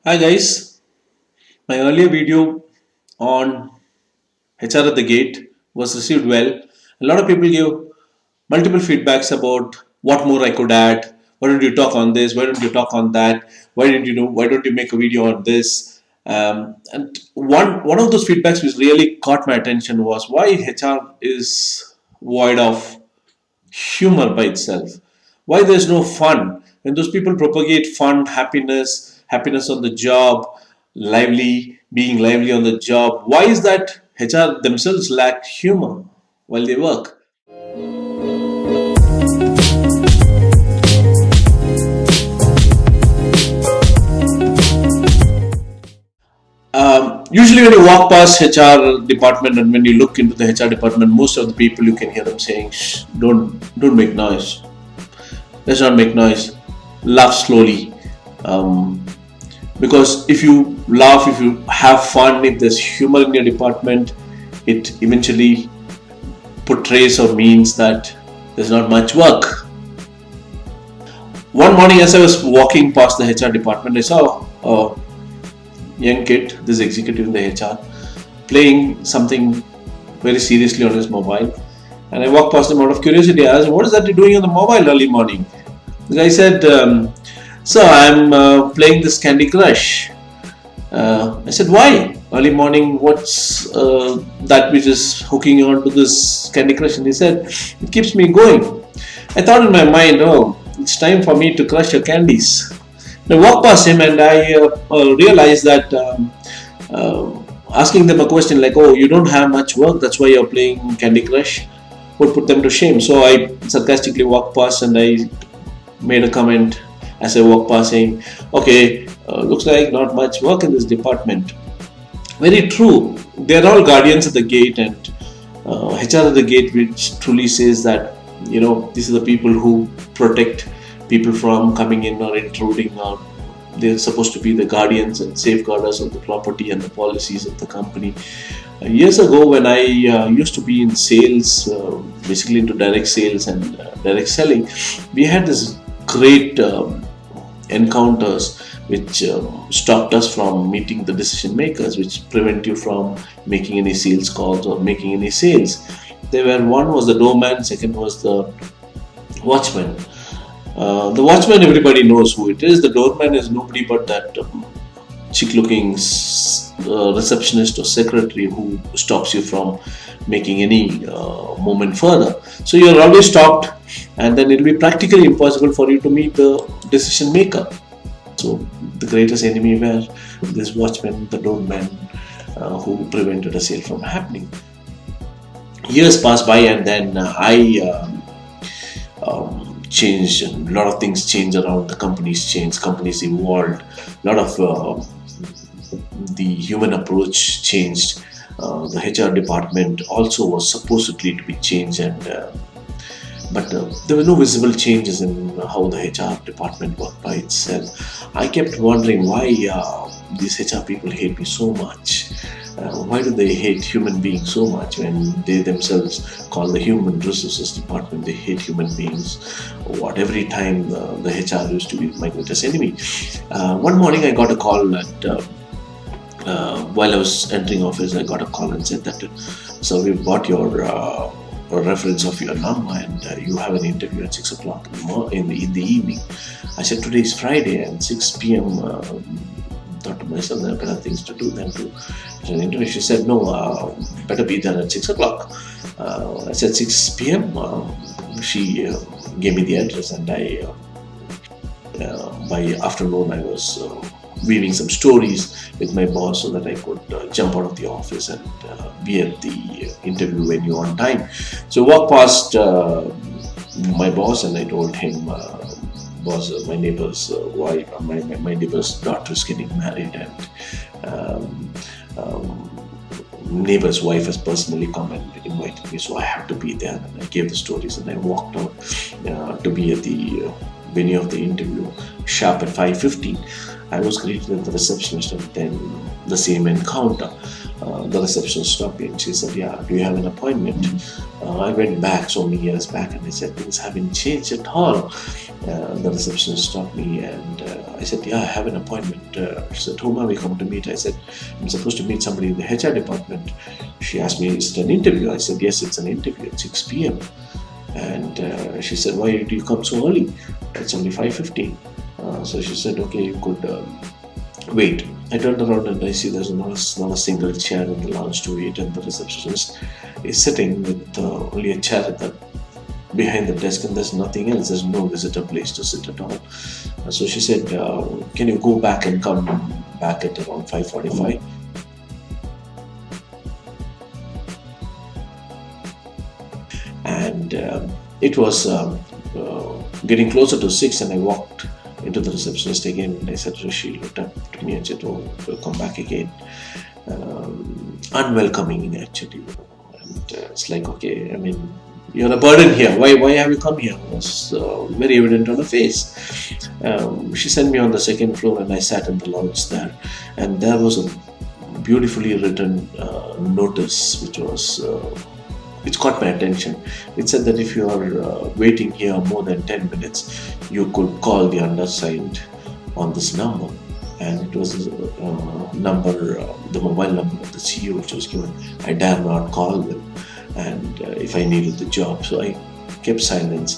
Hi guys, my earlier video on HR at the gate was received well. A lot of people gave multiple feedbacks about what more I could add. Why don't you talk on this? Why don't you talk on that? Why didn't you know? Why don't you make a video on this? And one of those feedbacks which really caught my attention was why HR is void of humor by itself. Why there's no fun? When those people propagate fun, happiness on the job, being lively on the job, why is that HR themselves lack humor while they work? Usually, when you walk past HR department and when you look into the HR department, most of the people you can hear them saying, "Shh, don't make noise. Let's not make noise. Laugh slowly." Because if you laugh, if you have fun, if there's humor in your department, it eventually portrays or means that there's not much work. One morning, as I was walking past the HR department, I saw a young kid, this executive in the HR, playing something very seriously on his mobile. And I walked past him out of curiosity. I asked, "What is that you're doing on the mobile early morning?" The guy said, "Sir, I'm playing this Candy Crush." I said, "Why? Early morning, what's that which is hooking you on to this Candy Crush?" And he said, "It keeps me going." I thought in my mind, "Oh, it's time for me to crush your candies." I walked past him and I realized that asking them a question like, "Oh, you don't have much work, that's why you're playing Candy Crush," would put them to shame. So I sarcastically walked past and I made a comment as I walked past saying, "Okay, looks like not much work in this department." Very true. They're all guardians at the gate, and HR at the gate, which truly says that these are the people who protect people from coming in or intruding, or they're supposed to be the guardians and safeguarders of the property and the policies of the company. Years ago, when I used to be in sales, basically into direct sales and direct selling, we had this great encounters which stopped us from meeting the decision makers, which prevent you from making any sales calls or making any sales. One was the doorman, second was the watchman. The watchman, everybody knows who it is. The doorman is nobody but that chic-looking receptionist or secretary who stops you from making any movement further. So you're always stopped, and then it'll be practically impossible for you to meet the decision maker. So the greatest enemy were this watchman, the doorman, who prevented a sale from happening. Years passed by, and then I changed, and a lot of things changed around. The companies changed, companies evolved, a lot of the human approach changed. The HR department also was supposedly to be changed, but there were no visible changes in how the HR department worked by itself. I kept wondering why these HR people hate me so much. Why do they hate human beings so much when they themselves call the human resources department? They hate human beings. Every time the HR used to be my greatest enemy. One morning I got a call while I was entering office. I got a call and said that, "So we've got your reference of your number and you have an interview at 6 o'clock in the evening." I said, "Today is Friday and 6 p.m. Thought to myself, there are better things to do than to an interview." She said, "No, better be there at 6 o'clock. I said 6 p.m. She gave me the address, and by afternoon I was weaving some stories with my boss so that I could jump out of the office and be at the interview venue on time." So I walked past my boss and I told him, "Boss, my neighbor's wife, my neighbor's daughter is getting married, and neighbor's wife has personally come and invited me, so I have to be there." And I gave the stories and I walked out to be at the venue of the interview sharp at 5:15. I was greeted at the receptionist, and then the same encounter. The receptionist stopped me and she said, "Yeah, do you have an appointment?" I went back so many years back and I said, "Things haven't changed at all." The receptionist stopped me and I said, "Yeah, I have an appointment." She said, "Whom are we come to meet?" I said, "I'm supposed to meet somebody in the HR department." She asked me, "Is it an interview?" I said, "Yes, it's an interview at 6 p.m. And she said, "Why do you come so early? It's only 5:15. So she said, "Okay, you could wait." I turned around and I see there's not a single chair in the lounge to wait, and the receptionist is sitting with only a chair at the behind the desk, and there's nothing else. There's no visitor place to sit at all. So she said, "Can you go back and come back at around 5:45? And it was getting closer to 6, and I walked into the receptionist again, and I said, she looked up to me and said, "Oh, we'll come back again." Unwelcoming, actually. And it's like, okay, I mean, you're a burden here. Why have you come here? It was very evident on her face. She sent me on the second floor, and I sat in the lounge there, and there was a beautifully written notice which caught my attention. It said that if you are waiting here more than 10 minutes, you could call the undersigned on this number. And it was the mobile number of the CEO which was given. I dare not call them, and if I needed the job. So I kept silence,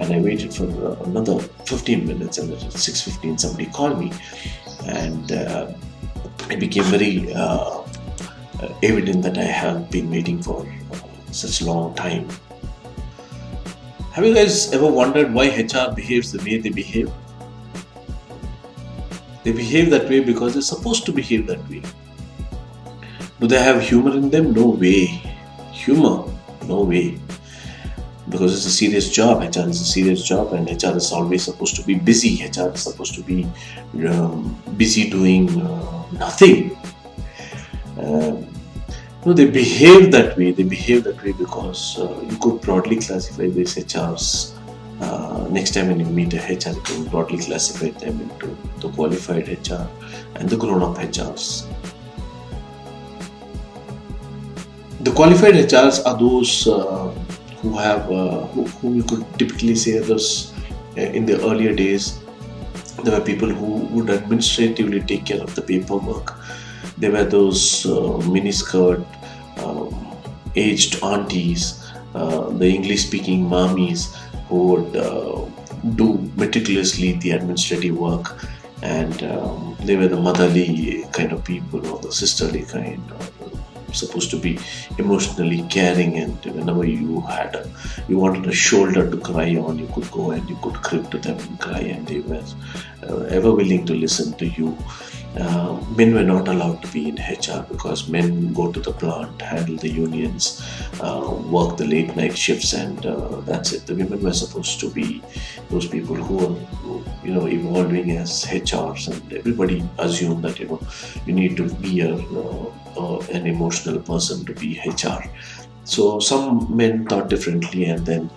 and I waited for another 15 minutes, and at 6:15 somebody called me, and it became very evident that I have been waiting for such a long time. Have you guys ever wondered why HR behaves the way they behave? They behave that way because they're supposed to behave that way. Do they have humor in them? No way. Humor? No way. Because it's a serious job. HR is a serious job, and HR is always supposed to be busy. HR is supposed to be busy doing nothing. No, they behave that way. They behave that way because you could broadly classify these HRs. Next time when you meet a HR, you can broadly classify them into the qualified HR and the grown-up HRs. The qualified HRs are those who you could typically say those in the earlier days. There were people who would administratively take care of the paperwork. There were those miniskirt, aged aunties, the English-speaking mommies who would do meticulously the administrative work, and they were the motherly kind of people, or the sisterly kind, supposed to be emotionally caring, and whenever you wanted a shoulder to cry on, you could go and you could crib to them and cry, and they were ever willing to listen to you. Men were not allowed to be in HR because men go to the plant, handle the unions, work the late night shifts, and that's it. The women were supposed to be those people who were, evolving as HRs, and everybody assumed that you need to be an emotional person to be HR. So some men thought differently, and then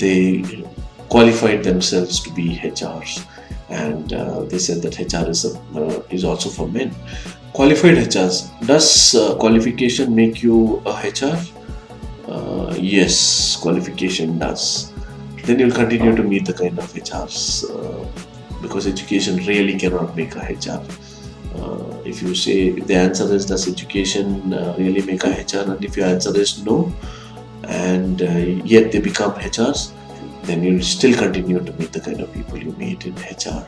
they qualified themselves to be HRs. And they said that HR is also for men. Qualified HRs. Does qualification make you a HR? Yes, qualification does. Then you'll continue to meet the kind of HRs because education really cannot make a HR. If you say the answer is, does education really make a HR? And if your answer is no, and yet they become HRs, then you'll still continue to meet the kind of people you meet in HR.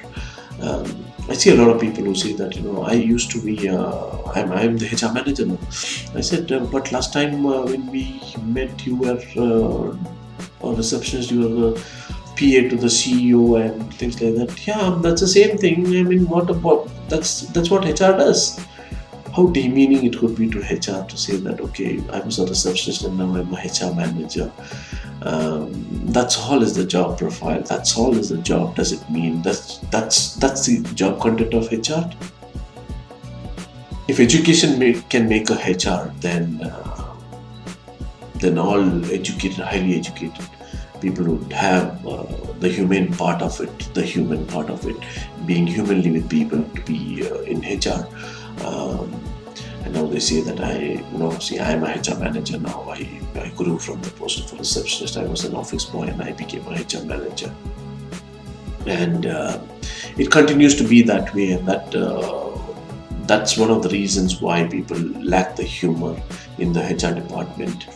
I see a lot of people who say that, I used to be, I'm the HR manager now. I said, but last time when we met, you were a receptionist, you were the PA to the CEO and things like that. Yeah, that's the same thing. I mean, what about, that's what HR does. How demeaning it could be to HR to say that, okay, I was a receptionist and now I'm a HR manager. That's all is the job profile. That's all is the job. Does it mean that's the job content of HR? If education can make a HR, then all educated, highly educated people would have the humane part of it, the human part of it, being humanly with people, to be in HR. And now they say that I'm a HR manager now. I grew from the post of a receptionist. I was an office boy and I became a HR manager. And it continues to be that way, and that's one of the reasons why people lack the humor in the HR department.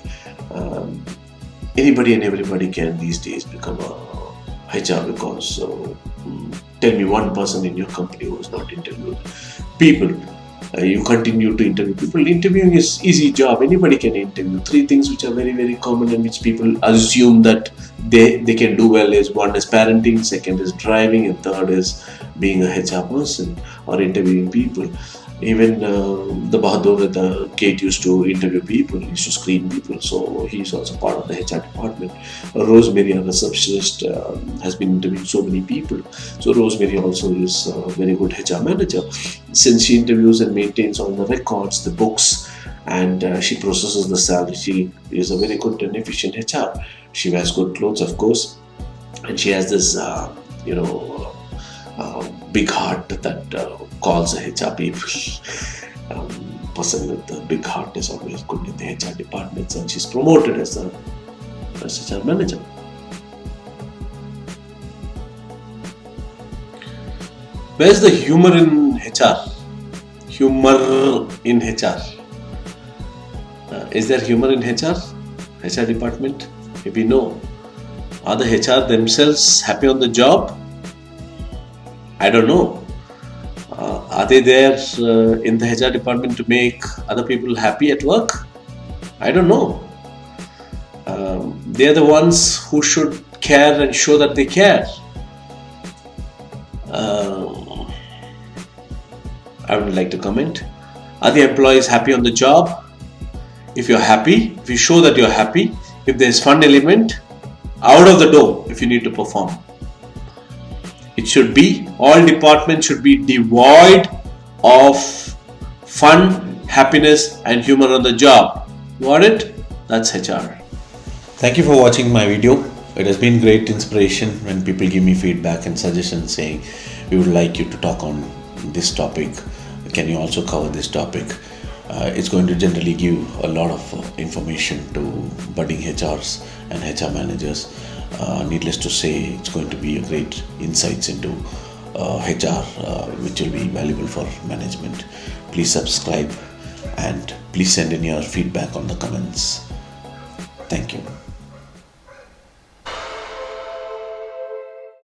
Anybody and everybody can these days become a HR, because tell me one person in your company who has not interviewed people. You continue to interview people. Interviewing is easy job. Anybody can interview. 3 things which are very, very common and which people assume that they can do well is: one is parenting, second is driving, and third is being a HR person or interviewing people. Even the Bahadur, the Kate, used to interview people, used to screen people, so he's also part of the HR department. Rosemary, a receptionist, has been interviewing so many people, so Rosemary also is a very good HR manager, since she interviews and maintains all the records, the books, and she processes the salary. She is a very good and efficient HR. She wears good clothes, of course, and she has this big heart that calls the HR people. Person with a big heart is always good in the HR departments, and she's promoted as HR manager. Where's the humor in HR? Humor in HR. Is there humor in HR department? Maybe no. Are the HR themselves happy on the job? I don't know. Are they there in the HR department to make other people happy at work? I don't know. They are the ones who should care and show that they care. I would like to comment. Are the employees happy on the job? If you're happy, if you show that you're happy, if there's fun element, out of the door if you need to perform. It should be, all departments should be devoid of fun, happiness and humor on the job. Got it? That's HR. Thank you for watching my video. It has been great inspiration when people give me feedback and suggestions saying, we would like you to talk on this topic. Can you also cover this topic? It's going to generally give a lot of information to budding HRs and HR managers. Needless to say, it's going to be a great insights into HR, which will be valuable for management. Please subscribe and please send in your feedback on the comments. Thank you.